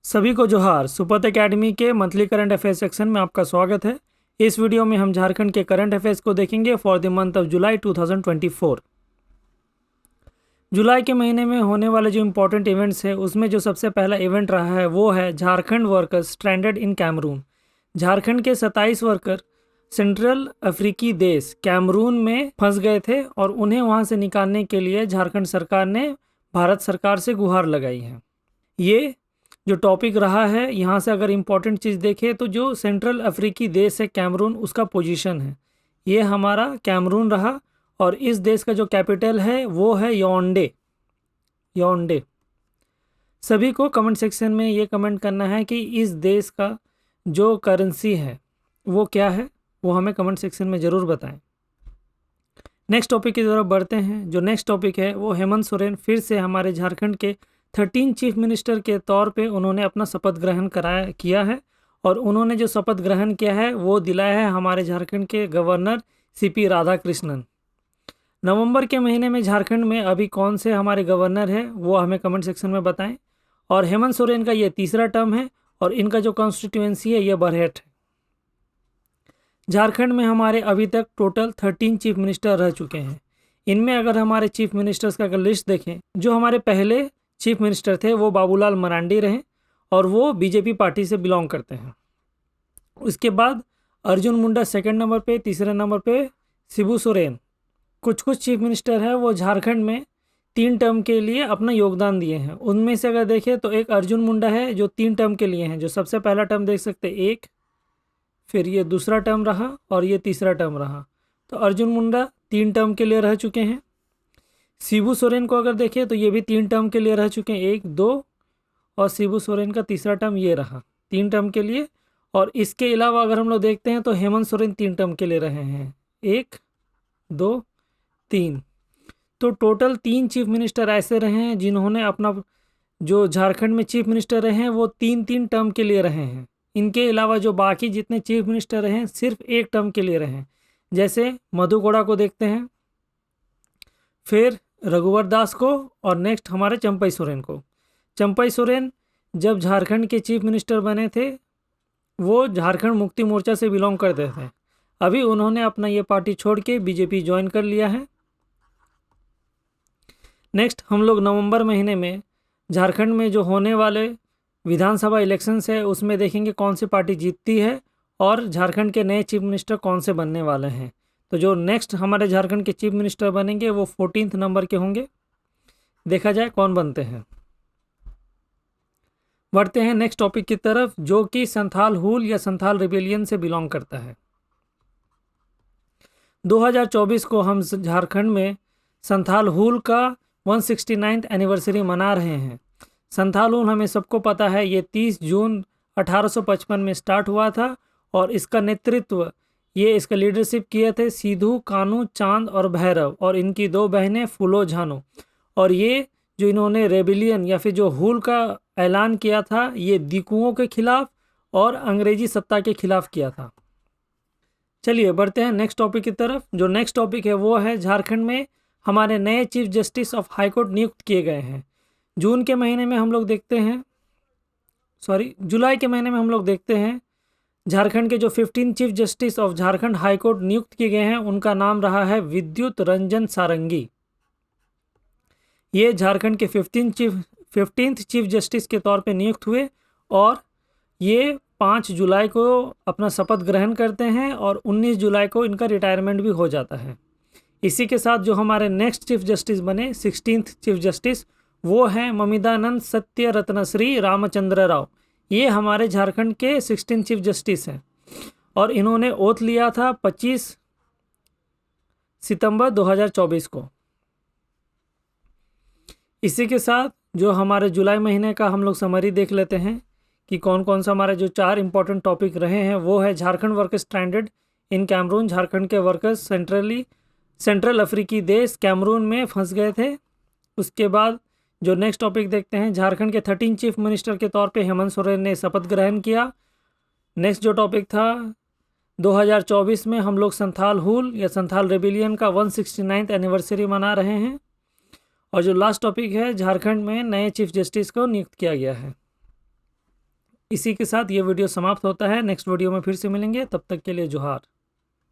सभी को जोहार। सुपथ एकेडमी के मंथली करंट अफेयर्स सेक्शन में आपका स्वागत है। इस वीडियो में हम झारखंड के करंट अफेयर्स को देखेंगे for the month of July 2024। जुलाई के महीने में होने वाले जो इम्पोर्टेंट इवेंट्स है उसमें जो सबसे पहला इवेंट रहा है वो है झारखंड वर्कर्स स्ट्रैंडेड इन कैमरून। झारखंड के 27 वर्कर सेंट्रल अफ्रीकी देश कैमरून में फंस गए थे और उन्हें वहां से निकालने के लिए झारखंड सरकार ने भारत सरकार से गुहार लगाई है। ये जो टॉपिक रहा है यहाँ से अगर इम्पोर्टेंट चीज़ देखें तो जो सेंट्रल अफ्रीकी देश है कैमरून, उसका पोजीशन है ये हमारा कैमरून रहा और इस देश का जो कैपिटल है वो है याओंडे। याओंडे। सभी को कमेंट सेक्शन में ये कमेंट करना है कि इस देश का जो करेंसी है वो क्या है, वो हमें कमेंट सेक्शन में ज़रूर बताएं। नेक्स्ट टॉपिक की तरफ बढ़ते हैं। जो नेक्स्ट टॉपिक है वो हेमंत सोरेन फिर से हमारे झारखंड के 13 चीफ मिनिस्टर के तौर पे उन्होंने अपना शपथ ग्रहण किया है और उन्होंने जो शपथ ग्रहण किया है वो दिलाया है हमारे झारखंड के गवर्नर सीपी राधाकृष्णन। नवंबर के महीने में झारखंड में अभी कौन से हमारे गवर्नर है वो हमें कमेंट सेक्शन में बताएं। और हेमंत सोरेन का ये तीसरा टर्म है और इनका जो कॉन्स्टिट्यूएंसी है ये बरहेट है। झारखंड में हमारे अभी तक टोटल 13 चीफ मिनिस्टर रह चुके हैं। इनमें अगर हमारे चीफ मिनिस्टर्स का अगर लिस्ट देखें, जो हमारे पहले चीफ मिनिस्टर थे वो बाबूलाल मरांडी रहे और वो बीजेपी पार्टी से बिलोंग करते हैं। उसके बाद अर्जुन मुंडा सेकंड नंबर पे, तीसरे नंबर पे शिबू सोरेन। कुछ चीफ मिनिस्टर है वो झारखंड में 3 टर्म के लिए अपना योगदान दिए हैं। उनमें से अगर देखें तो एक अर्जुन मुंडा है जो 3 टर्म के लिए हैं। जो सबसे पहला टर्म देख सकते हैं एक, फिर ये दूसरा टर्म रहा और ये तीसरा टर्म रहा। तो अर्जुन मुंडा 3 टर्म के लिए रह चुके हैं। शिबू सोरेन को अगर देखें तो ये भी 3 टर्म के लिए रह चुके हैं, 1, 2 और शिबू सोरेन का तीसरा टर्म ये रहा 3 टर्म के लिए। और इसके अलावा अगर हम लोग देखते हैं तो हेमंत सोरेन 3 टर्म के लिए रहे हैं, 1, 2, 3। तो टोटल 3 चीफ मिनिस्टर ऐसे रहे हैं जिन्होंने अपना जो झारखंड में चीफ मिनिस्टर रहे हैं वो 3 टर्म के लिए रहे हैं। इनके अलावा जो बाकी जितने चीफ मिनिस्टर रहे हैं सिर्फ 1 टर्म के लिए रहे हैं। जैसे मधु कोड़ा को देखते हैं, फिर रघुवर दास को और नेक्स्ट हमारे चंपई सोरेन को। चंपई सोरेन जब झारखंड के चीफ मिनिस्टर बने थे वो झारखंड मुक्ति मोर्चा से बिलोंग करते थे। अभी उन्होंने अपना ये पार्टी छोड़ के बीजेपी ज्वाइन कर लिया है। नेक्स्ट हम लोग नवंबर महीने में झारखंड में जो होने वाले विधानसभा इलेक्शंस है उसमें देखेंगे कौन सी पार्टी जीतती है और झारखंड के नए चीफ मिनिस्टर कौन से बनने वाले हैं। तो जो नेक्स्ट हमारे झारखंड के चीफ मिनिस्टर बनेंगे वो 14 नंबर के होंगे। देखा जाए कौन बनते हैं। बढ़ते हैं नेक्स्ट टॉपिक की तरफ जो कि संथाल हुल या संथाल रिबेलियन से बिलोंग करता है। 2024 को हम झारखंड में संथाल हुल का 169th एनिवर्सरी मना रहे हैं। संथाल हुल हमें सबको पता है ये 30 जून 1855 में स्टार्ट हुआ था और इसका नेतृत्व इसका लीडरशिप किए थे सिद्धू कानू चांद और भैरव और इनकी 2 बहनें फूलो झानो। और ये जो इन्होंने रेबिलियन या फिर जो हुल का ऐलान किया था ये दिकुओं के खिलाफ और अंग्रेजी सत्ता के खिलाफ किया था। चलिए बढ़ते हैं नेक्स्ट टॉपिक की तरफ। जो नेक्स्ट टॉपिक है वो है झारखंड में हमारे नए chief justice of high court नियुक्त किए गए हैं। जुलाई के महीने में हम लोग देखते हैं झारखंड के जो 15 chief justice of Jharkhand high court नियुक्त किए गए हैं उनका नाम रहा है विद्युत रंजन सारंगी। ये झारखंड के 15th चीफ जस्टिस के तौर पे नियुक्त हुए और ये 5 जुलाई को अपना शपथ ग्रहण करते हैं और 19 जुलाई को इनका रिटायरमेंट भी हो जाता है। इसी के साथ जो हमारे नेक्स्ट चीफ जस्टिस बने 16th चीफ जस्टिस वो हैं ममिदानंद सत्य रत्नश्री रामचंद्र राव। ये हमारे झारखंड के 16 चीफ जस्टिस हैं और इन्होंने ओथ लिया था 25 सितंबर 2024 को। इसी के साथ जो हमारे जुलाई महीने का हम लोग समरी देख लेते हैं कि कौन कौन सा हमारे जो 4 इंपॉर्टेंट टॉपिक रहे हैं वो है झारखंड वर्कर्स स्ट्रैंडेड इन कैमरून। झारखंड के वर्कर्स सेंट्रल अफ्रीकी देश कैमरून में फंस गए थे। उसके बाद जो नेक्स्ट टॉपिक देखते हैं झारखंड के 13 चीफ मिनिस्टर के तौर पे हेमंत सोरेन ने शपथ ग्रहण किया। नेक्स्ट जो टॉपिक था 2024 में हम लोग संथाल हुल या संथाल रेबिलियन का 169th एनिवर्सरी मना रहे हैं। और जो लास्ट टॉपिक है झारखंड में नए चीफ जस्टिस को नियुक्त किया गया है। इसी के साथ ये वीडियो समाप्त होता है। नेक्स्ट वीडियो में फिर से मिलेंगे, तब तक के लिए जोहार।